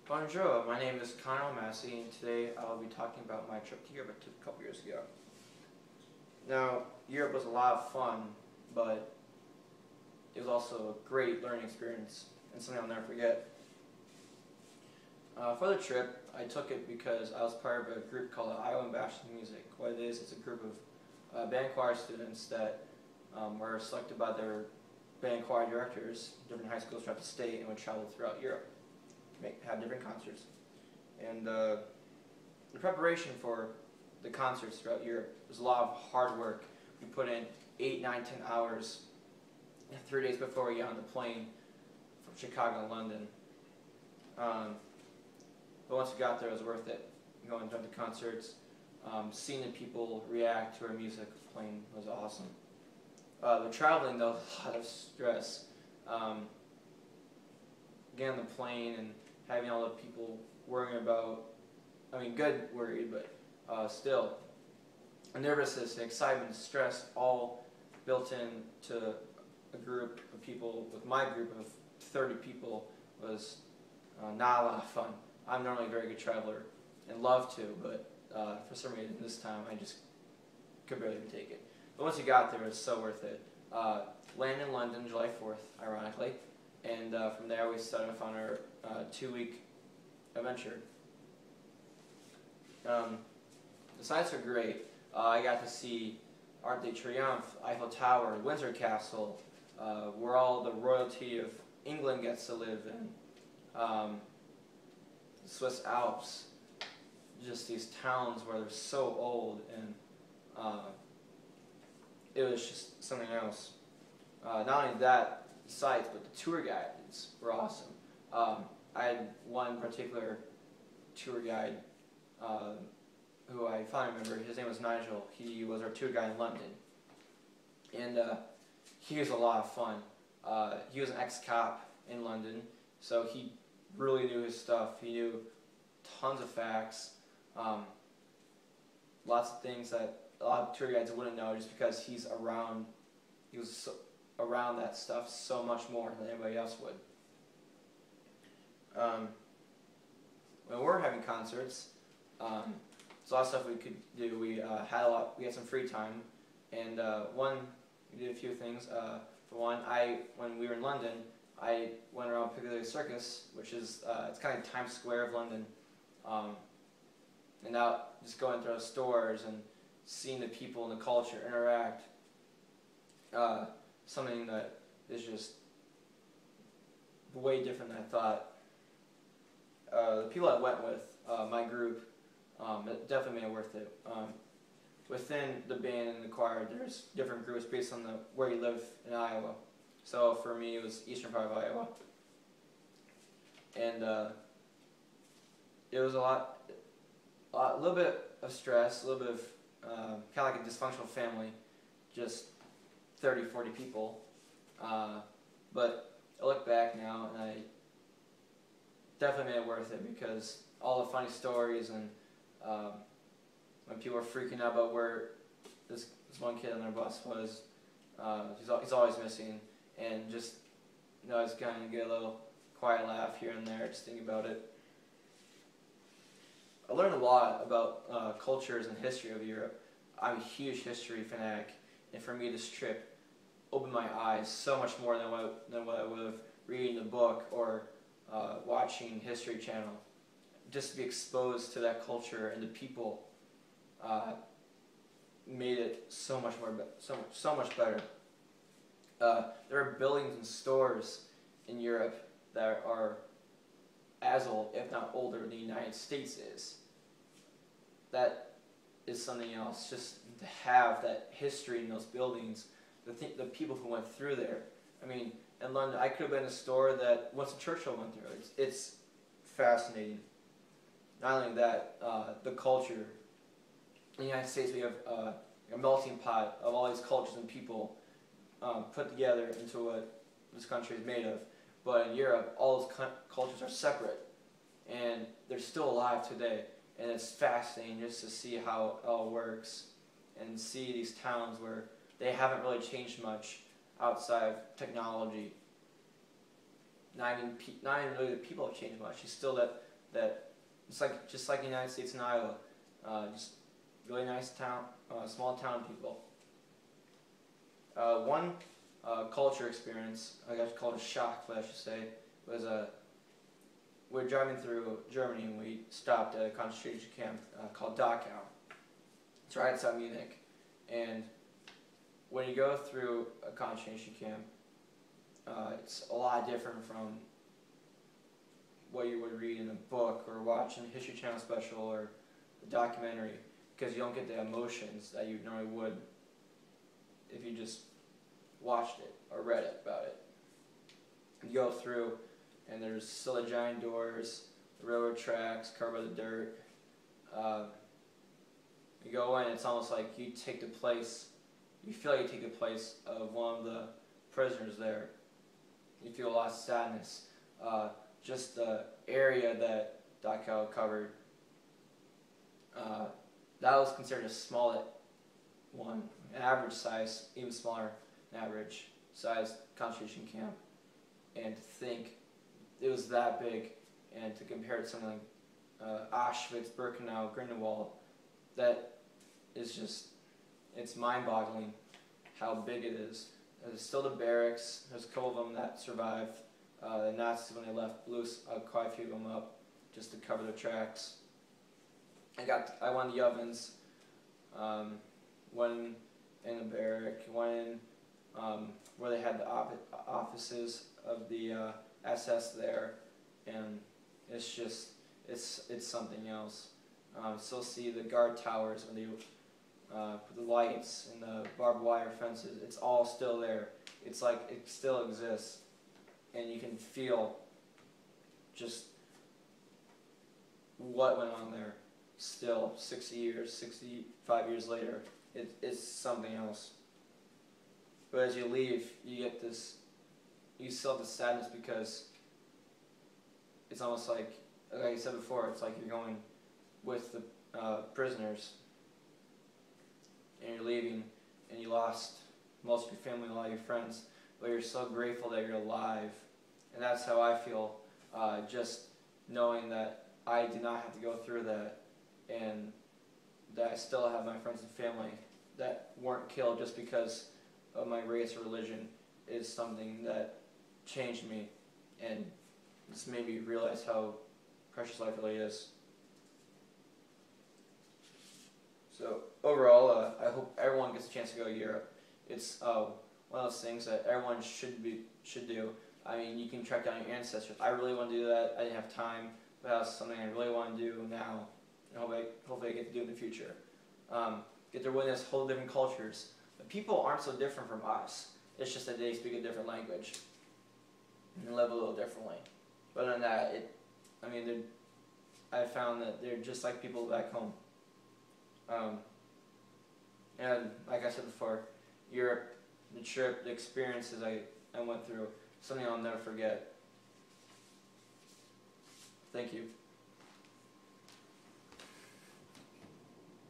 Bonjour, my name is Almasi, and today I'll be talking about my trip to Europe I took a couple years ago. Now, Europe was a lot of fun, but it was also a great learning experience and something I'll never forget. For the trip, I took it because I was part of a group called Iowa Ambassadors in Music. What it is, it's a group of band choir students that were selected by their band choir directors, different high schools throughout the state, and would travel throughout Europe. Have different concerts. And the preparation for the concerts throughout Europe was a lot of hard work. We put in 8, 9, 10 hours 3 days before we got on the plane from Chicago and London. But once we got there, it was worth it. Going to the concerts, seeing the people react to our music playing was awesome. The traveling, though, was a lot of stress. Getting on the plane and having all the people worrying about, good worried, but still. Nervousness, excitement, stress, all built into a group of people. With my group of 30 people was not a lot of fun. I'm normally a very good traveler and love to, but for some reason this time I just could barely even take it. But once you got there, it was so worth it. Landed in London July 4th, ironically. And from there we started off on our 2-week adventure. The sights are great. I got to see Arc de Triomphe, Eiffel Tower, Windsor Castle, where all the royalty of England gets to live in. The Swiss Alps, just these towns where they're so old, and it was just something else. Not only that, sites, but the tour guides were awesome. I had one particular tour guide who I finally remember. His name was Nigel. He was our tour guide in London, and he was a lot of fun. He was an ex-cop in London, so he really knew his stuff. He knew tons of facts, lots of things that a lot of tour guides wouldn't know just because he's around. He was around that stuff so much more than anybody else would. When we were having concerts, there's a lot of stuff we could do. We had some free time, and we did a few things. For one, when we were in London, I went around Piccadilly Circus, which is it's kind of Times Square of London, and out just going through the stores and seeing the people and the culture interact. Something that is just way different than I thought. The people I went with, my group, it definitely made it worth it. Within the band and the choir, there's different groups based on where you live in Iowa. So for me, it was eastern part of Iowa, and it was a little bit of stress, a little bit of kind of like a dysfunctional family, just 30, 40 people, but I look back now and I definitely made it worth it because all the funny stories and when people were freaking out about where this one kid on their bus was, he's always missing, and just I was kind of get a little quiet laugh here and there just thinking about it. I learned a lot about cultures and history of Europe. I'm a huge history fanatic, and for me this trip opened my eyes so much more than what I would have reading a book or watching History Channel. Just to be exposed to that culture and the people made it so much better. There are buildings and stores in Europe that are as old, if not older, than the United States is. That is something else. Just to have that history in those buildings. The people who went through there. In London, I could have been in a store that Winston Churchill went through. It's fascinating. Not only that, the culture. In the United States, we have a melting pot of all these cultures and people put together into what this country is made of. But in Europe, all those cultures are separate, and they're still alive today. And it's fascinating just to see how it all works and see these towns where they haven't really changed much outside of technology. Not even really the people have changed much. It's still that that it's like just like the United States and Iowa, just really nice town, small town people. One culture experience, I guess called a shock, but I should say, was we were driving through Germany and we stopped at a concentration camp called Dachau. It's right outside Munich, and when you go through a concentration camp, it's a lot different from what you would read in a book or watch in a History Channel special or a documentary, because you don't get the emotions that you normally would if you just watched it or read it about it. You go through, and there's still the giant doors, the railroad tracks covered by the dirt. You go in, it's almost like you take the place, you feel like you take the place of one of the prisoners there. You feel a lot of sadness. Just the area that Dachau covered, that was considered a small one, an average size, even smaller than average size concentration camp. And to think it was that big, and to compare it to something like Auschwitz, Birkenau, Grindelwald, that is just, it's mind-boggling how big it is. There's still the barracks. There's a couple of them that survived. The Nazis, when they left, blew quite a few of them up just to cover their tracks. I went in the ovens, went in the barrack, went in where they had the offices of the SS there, and it's just, it's something else. Still see the guard towers when they put the lights and the barbed wire fences. It's all still there. It's like it still exists, and you can feel just what went on there. Still, 60 years, 65 years later, it's something else. But as you leave, you get this, you still have the sadness, because it's almost like I said before, it's like you're going with the prisoners, and you're leaving, and you lost most of your family, a lot of your friends, but you're so grateful that you're alive. And that's how I feel, just knowing that I did not have to go through that, and that I still have my friends and family that weren't killed just because of my race or religion, is something that changed me, and just made me realize how precious life really is. So overall, I hope everyone gets a chance to go to Europe. It's one of those things that everyone should do. I mean, you can track down your ancestors. I really want to do that. I didn't have time, but that's something I really want to do now, and hopefully I get to do in the future. Get to witness whole different cultures. But people aren't so different from us. It's just that they speak a different language and live a little differently. But other than that, I found that they're just like people back home. And like I said before, Europe, the trip, the experiences I went through, something I'll never forget. Thank you.